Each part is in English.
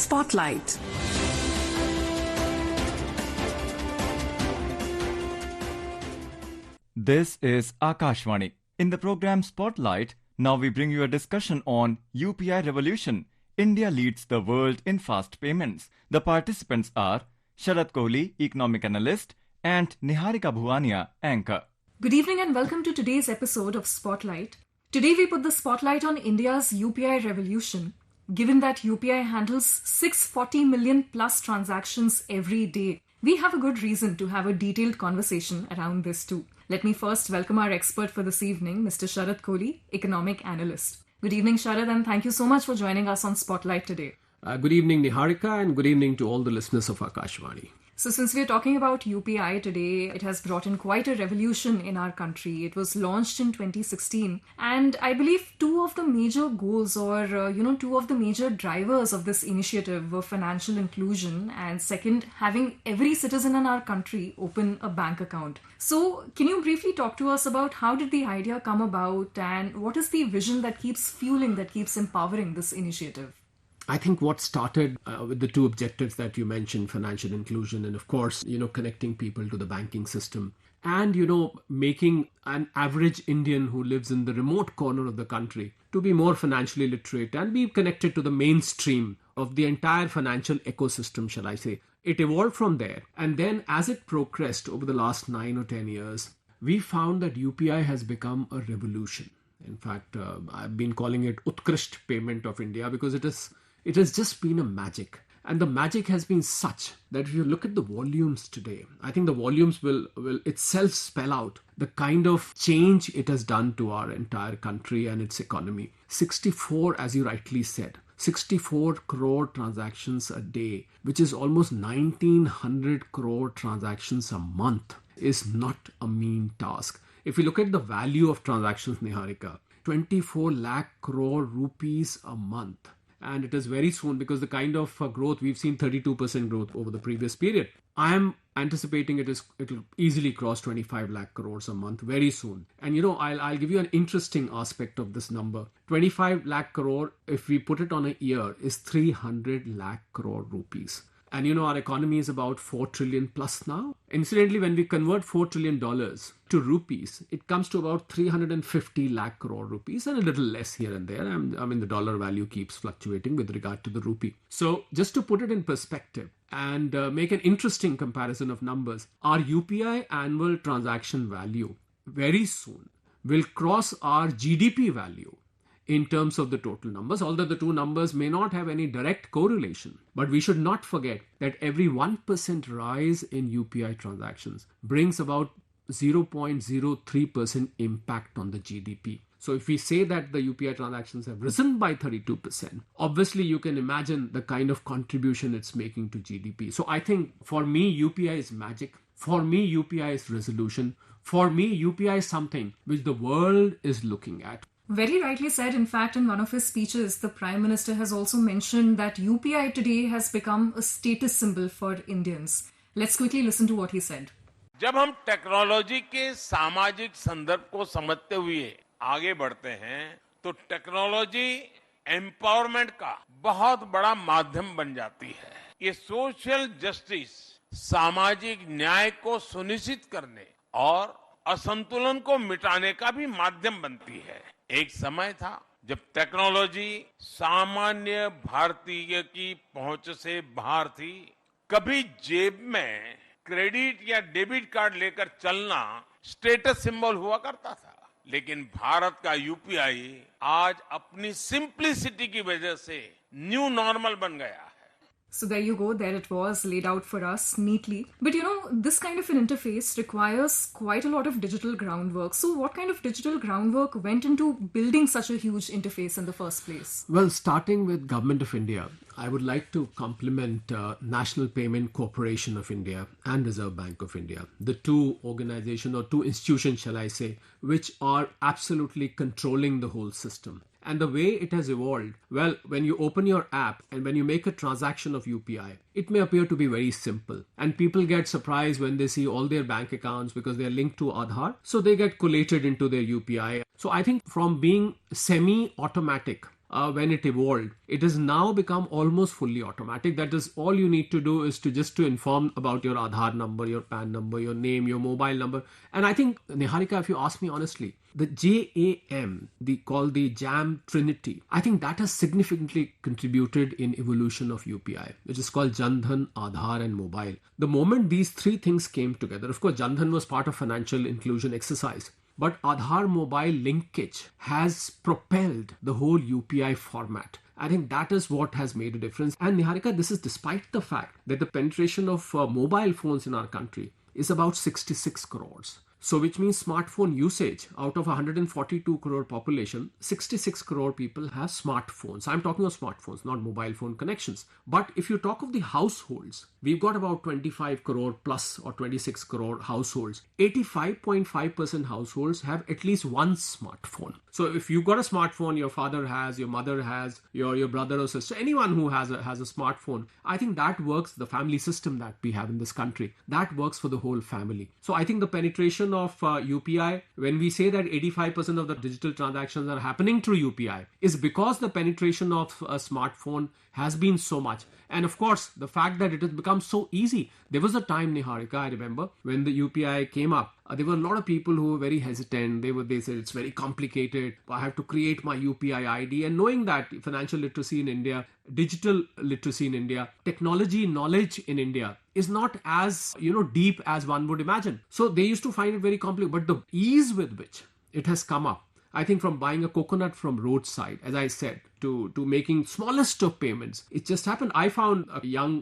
Spotlight. This is Akashvani. In the program Spotlight, now we bring you a discussion on UPI revolution. India leads the world in fast payments. The participants are Sharad Kohli, economic analyst, and Niharika Bhuwania, anchor. Good evening and welcome to today's episode of Spotlight. Today we put the spotlight on India's UPI revolution. Given that UPI handles 640 million plus transactions every day, we have a good reason to have a detailed conversation around this too. Let me first welcome our expert for this evening, Mr. Sharad Kohli, economic analyst. Good evening, Sharad, and thank you so much for joining us on Spotlight today. Good evening, Niharika, and good evening to all the listeners of Akashvani. So since we're talking about UPI today, it has brought in quite a revolution in our country. It was launched in 2016. And I believe two of the major goals or, two of the major drivers of this initiative were financial inclusion and second, having every citizen in our country open a bank account. So can you briefly talk to us about how did the idea come about and what is the vision that keeps fueling, that keeps empowering this initiative? I think what started with the two objectives that you mentioned, financial inclusion and of course, connecting people to the banking system and, making an average Indian who lives in the remote corner of the country to be more financially literate and be connected to the mainstream of the entire financial ecosystem, shall I say. It evolved from there. And then as it progressed over the last 9 or 10 years, we found that UPI has become a revolution. In fact, I've been calling it Utkrisht payment of India because it has just been a magic. And the magic has been such that if you look at the volumes today, I think the volumes will itself spell out the kind of change it has done to our entire country and its economy. 64, as you rightly said, 64 crore transactions a day, which is almost 1900 crore transactions a month, is not a mean task. If you look at the value of transactions, Niharika, 24 lakh crore rupees a month. And it is very soon because the kind of growth, we've seen 32% growth over the previous period. I am anticipating it'll easily cross 25 lakh crores a month very soon. And I'll give you an interesting aspect of this number. 25 lakh crore, if we put it on a year, is 300 lakh crore rupees. And our economy is about 4 trillion plus now. Incidentally, when we convert $4 trillion to rupees, it comes to about 350 lakh crore rupees and a little less here and there. I mean, the dollar value keeps fluctuating with regard to the rupee. So just to put it in perspective and make an interesting comparison of numbers, our UPI annual transaction value very soon will cross our GDP value in terms of the total numbers, although the two numbers may not have any direct correlation. But we should not forget that every 1% rise in UPI transactions brings about 0.03% impact on the GDP. So if we say that the UPI transactions have risen by 32%, obviously you can imagine the kind of contribution it's making to GDP. So I think for me, UPI is magic. For me, UPI is resolution. For me, UPI is something which the world is looking at. Very rightly said. In fact, in one of his speeches, the Prime Minister has also mentioned that UPI today has become a status symbol for Indians. Let's quickly listen to what he said. जब हम technology के सामाजिक संदर्भ को समझते हुए आगे बढ़ते हैं तो टेक्नोलॉजी एम्पावरमेंट का बहुत बड़ा माध्यम बन जाती है। ये सोशल जस्टिस, सामाजिक न्याय को सुनिश्चित करने और असंतुलन को मिटाने का भी माध्यम बनती है। एक समय था जब टेक्नोलॉजी सामान्य भारतीय की पहुंच से बाहर थी। कभी जेब में क्रेडिट या डेबिट कार्ड लेकर चलना स्टेटस सिंबल हुआ करता था, लेकिन भारत का यूपीआई आज अपनी सिंप्लिसिटी की वजह से न्यू नॉर्मल बन गया है। So there you go, there it was laid out for us neatly. But this kind of an interface requires quite a lot of digital groundwork. So what kind of digital groundwork went into building such a huge interface in the first place? Well, starting with Government of India, I would like to compliment National Payment Corporation of India and Reserve Bank of India, the two organizations or two institutions, shall I say, which are absolutely controlling the whole system. And the way it has evolved, well, when you open your app and when you make a transaction of UPI, it may appear to be very simple. And people get surprised when they see all their bank accounts because they are linked to Aadhaar. So they get collated into their UPI. So I think from being semi-automatic when it evolved, it has now become almost fully automatic. That is, all you need to do is to inform about your Aadhaar number, your PAN number, your name, your mobile number. And I think, Niharika, if you ask me honestly, the JAM, called the JAM Trinity, I think that has significantly contributed in evolution of UPI, which is called Jan Dhan, Aadhaar and mobile. The moment these three things came together, of course, Jan Dhan was part of financial inclusion exercise, but Aadhaar mobile linkage has propelled the whole UPI format. I think that is what has made a difference. And Niharika, this is despite the fact that the penetration of mobile phones in our country is about 66 crores. So which means smartphone usage, out of 142 crore population, 66 crore people have smartphones. I'm talking of smartphones, not mobile phone connections. But if you talk of the households, we've got about 25 crore plus or 26 crore households. 85.5% households have at least one smartphone. So if you've got a smartphone, your father has, your mother has, your brother or sister, anyone who has a smartphone, I think that works. The family system that we have in this country, that works for the whole family. So I think the penetration of UPI, when we say that 85% of the digital transactions are happening through UPI, is because the penetration of a smartphone has been so much. And of course, the fact that it has become so easy. There was a time, Niharika, I remember, when the UPI came up, there were a lot of people who were very hesitant. They said it's very complicated. I have to create my UPI ID. And knowing that financial literacy in India, digital literacy in India, technology knowledge in India is not as deep as one would imagine. So they used to find it very complicated. But the ease with which it has come up, I think, from buying a coconut from roadside, as I said, to making smallest of payments. It just happened. I found a young,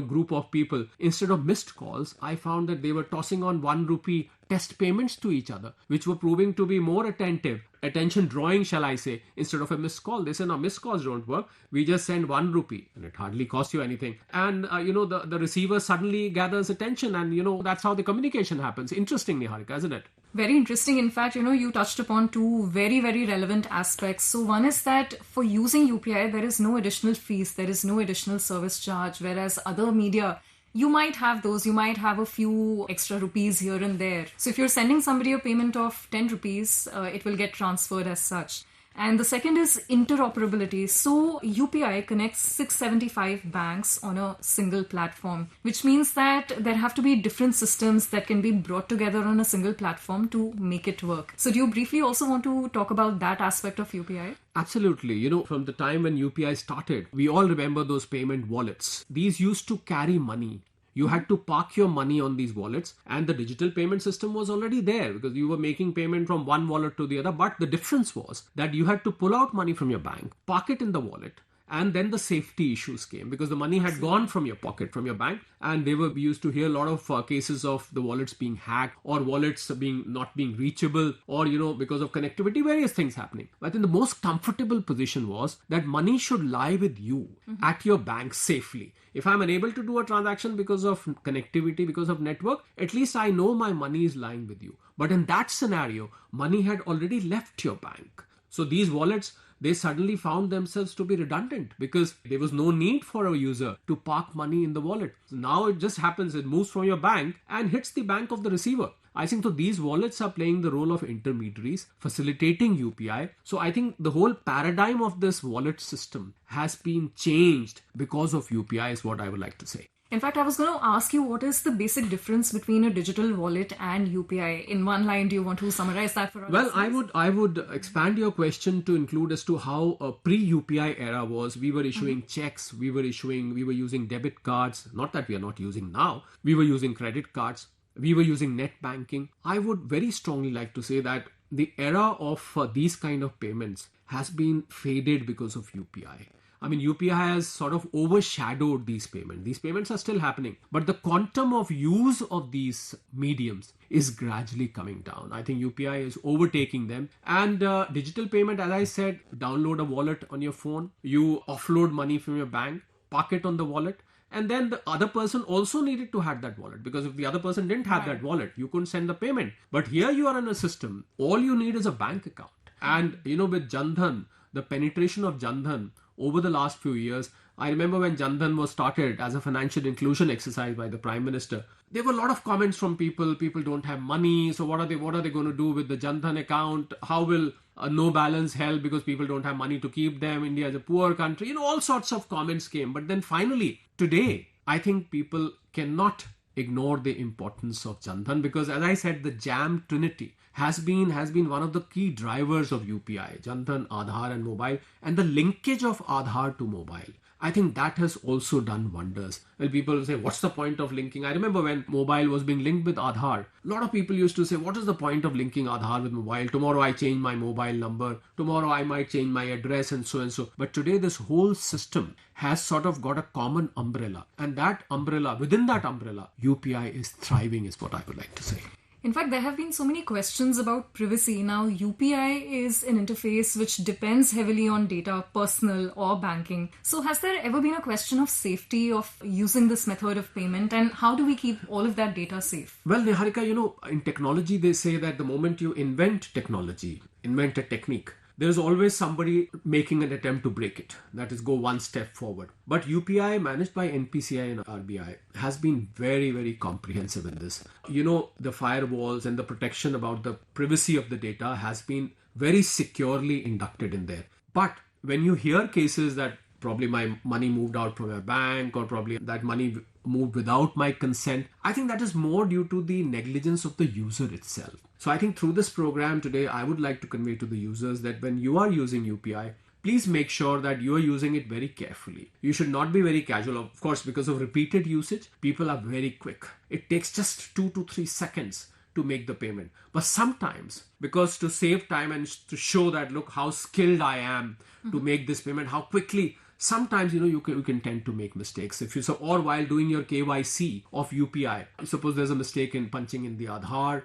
group of people, instead of missed calls, I found that they were tossing on 1 rupee test payments to each other, which were proving to be more attention drawing, shall I say, instead of a missed call. They said, no, missed calls don't work. We just send 1 rupee and it hardly costs you anything. And, the receiver suddenly gathers attention and, that's how the communication happens. Interesting, Niharika, isn't it? Very interesting. In fact, you touched upon two very, very relevant aspects. So one is that for using UPI, there is no additional fees, there is no additional service charge, whereas other media, you might have those, you might have a few extra rupees here and there. So if you're sending somebody a payment of 10 rupees, it will get transferred as such. And the second is interoperability. So UPI connects 675 banks on a single platform, which means that there have to be different systems that can be brought together on a single platform to make it work. So do you briefly also want to talk about that aspect of UPI? Absolutely. From the time when UPI started, we all remember those payment wallets. These used to carry money. You had to park your money on these wallets, and the digital payment system was already there because you were making payment from one wallet to the other. But the difference was that you had to pull out money from your bank, park it in the wallet, and then the safety issues came because the money had gone from your pocket, from your bank, and we used to hear a lot of cases of the wallets being hacked or wallets not being reachable or, because of connectivity, various things happening. But I think the most comfortable position was that money should lie with you at your bank safely. If I'm unable to do a transaction because of connectivity, because of network, at least I know my money is lying with you. But in that scenario, money had already left your bank. So these wallets, they suddenly found themselves to be redundant because there was no need for a user to park money in the wallet. So now it just happens, it moves from your bank and hits the bank of the receiver. I think so these wallets are playing the role of intermediaries, facilitating UPI. So I think the whole paradigm of this wallet system has been changed because of UPI is what I would like to say. In fact, I was going to ask you, what is the basic difference between a digital wallet and UPI? In one line, do you want to summarize that for us? Well, I would expand your question to include as to how a pre-UPI era was. We were issuing checks, we were using debit cards, not that we are not using now. We were using credit cards, we were using net banking. I would very strongly like to say that the era of these kind of payments has been faded because of UPI. I mean, UPI has sort of overshadowed these payments. These payments are still happening, but the quantum of use of these mediums is gradually coming down. I think UPI is overtaking them. And digital payment, as I said, download a wallet on your phone, you offload money from your bank, park it on the wallet, and then the other person also needed to have that wallet, because if the other person didn't have that wallet, you couldn't send the payment. But here you are in a system, all you need is a bank account. And with Jan Dhan, the penetration of Jan Dhan over the last few years, I remember when Jan Dhan was started as a financial inclusion exercise by the Prime Minister, there were a lot of comments from people. People don't have money, so what are they going to do with the Jan Dhan account? How will a no balance help because people don't have money to keep them? India is a poor country. All sorts of comments came. But then finally, today, I think people cannot ignore the importance of Jan Dhan because, as I said, the JAM Trinity has been one of the key drivers of UPI, Jan Dhan, Aadhaar and mobile, and the linkage of Aadhaar to mobile. I think that has also done wonders. Well, people say, what's the point of linking? I remember when mobile was being linked with Aadhaar, a lot of people used to say, what is the point of linking Aadhaar with mobile? Tomorrow I change my mobile number. Tomorrow I might change my address and so and so. But today this whole system has sort of got a common umbrella. And that umbrella, within that umbrella, UPI is thriving is what I would like to say. In fact, there have been so many questions about privacy. Now, UPI is an interface which depends heavily on data, personal or banking. So has there ever been a question of safety of using this method of payment, and how do we keep all of that data safe? Well, Niharika, in technology, they say that the moment you invent technology, invent a technique, there's always somebody making an attempt to break it. That is, go one step forward. But UPI, managed by NPCI and RBI, has been very, very comprehensive in this. The firewalls and the protection about the privacy of the data has been very securely inducted in there. But when you hear cases that probably my money moved out from a bank or probably that money moved without my consent, I think that is more due to the negligence of the user itself. So I think through this program today, I would like to convey to the users that when you are using UPI, please make sure that you are using it very carefully. You should not be very casual. Of course, because of repeated usage, people are very quick. It takes just 2 to 3 seconds to make the payment. But sometimes, because to save time and to show that, look how skilled I am to make this payment, how quickly, sometimes you can tend to make mistakes. Or while doing your KYC of UPI, suppose there's a mistake in punching in the Aadhaar,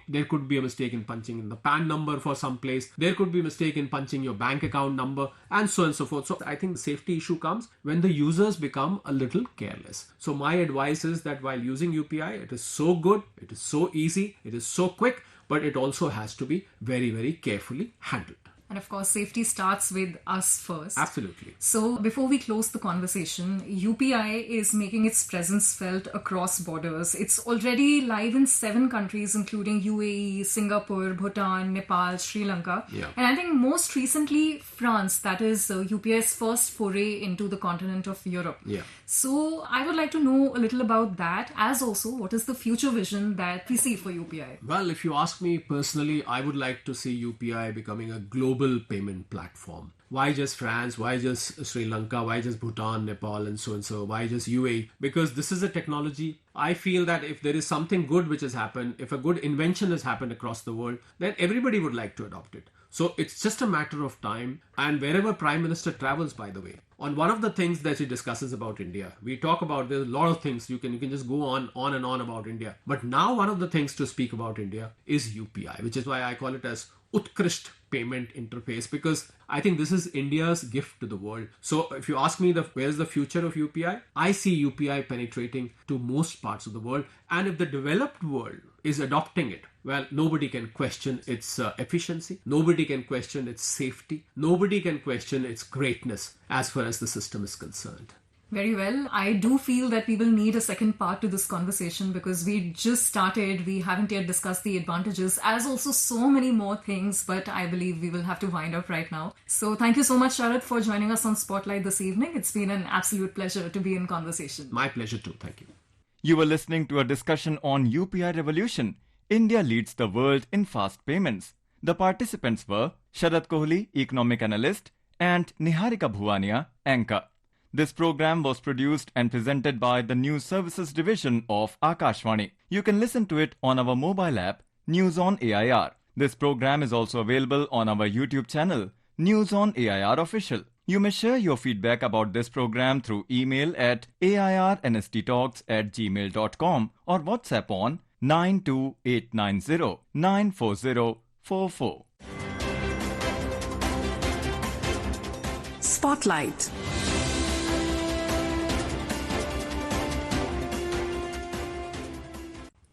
there could be a mistake in punching in the PAN number for some place, there could be a mistake in punching your bank account number, and so on and so forth. So I think the safety issue comes when the users become a little careless. So my advice is that while using UPI, it is so good, it is so easy, it is so quick, but it also has to be very, very carefully handled. And of course, safety starts with us first. Absolutely. So before we close the conversation, UPI is making its presence felt across borders. It's already live in 7 countries, including UAE, Singapore, Bhutan, Nepal, Sri Lanka. Yeah. And I think most recently, France, that is UPI's first foray into the continent of Europe. Yeah. So I would like to know a little about that, as also what is the future vision that we see for UPI? Well, if you ask me personally, I would like to see UPI becoming a global payment platform. Why just France? Why just Sri Lanka? Why just Bhutan, Nepal, and so and so? Why just UAE? Because this is a technology. I feel that if there is something good which has happened, if a good invention has happened across the world, then everybody would like to adopt it. So it's just a matter of time. And wherever Prime Minister travels, by the way, on one of the things that he discusses about India, we talk about, there's a lot of things, you can just go on and on about India. But now one of the things to speak about India is UPI, which is why I call it as Utkrisht payment interface, because I think this is India's gift to the world. So if you ask me where's the future of UPI, I see UPI penetrating to most parts of the world. And if the developed world is adopting it, well, nobody can question its efficiency. Nobody can question its safety. Nobody can question its greatness as far as the system is concerned. Very well. I do feel that we will need a second part to this conversation because we just started. We haven't yet discussed the advantages, as also so many more things, but I believe we will have to wind up right now. So thank you so much, Sharad, for joining us on Spotlight this evening. It's been an absolute pleasure to be in conversation. My pleasure too. Thank you. You were listening to a discussion on UPI revolution. India leads the world in fast payments. The participants were Sharad Kohli, economic analyst, and Niharika Bhuwania, anchor. This program was produced and presented by the News Services Division of Akashvani. You can listen to it on our mobile app, News on AIR. This program is also available on our YouTube channel, News on AIR Official. You may share your feedback about this program through email at airnsttalks@gmail.com or WhatsApp on 92890 94044. Spotlight.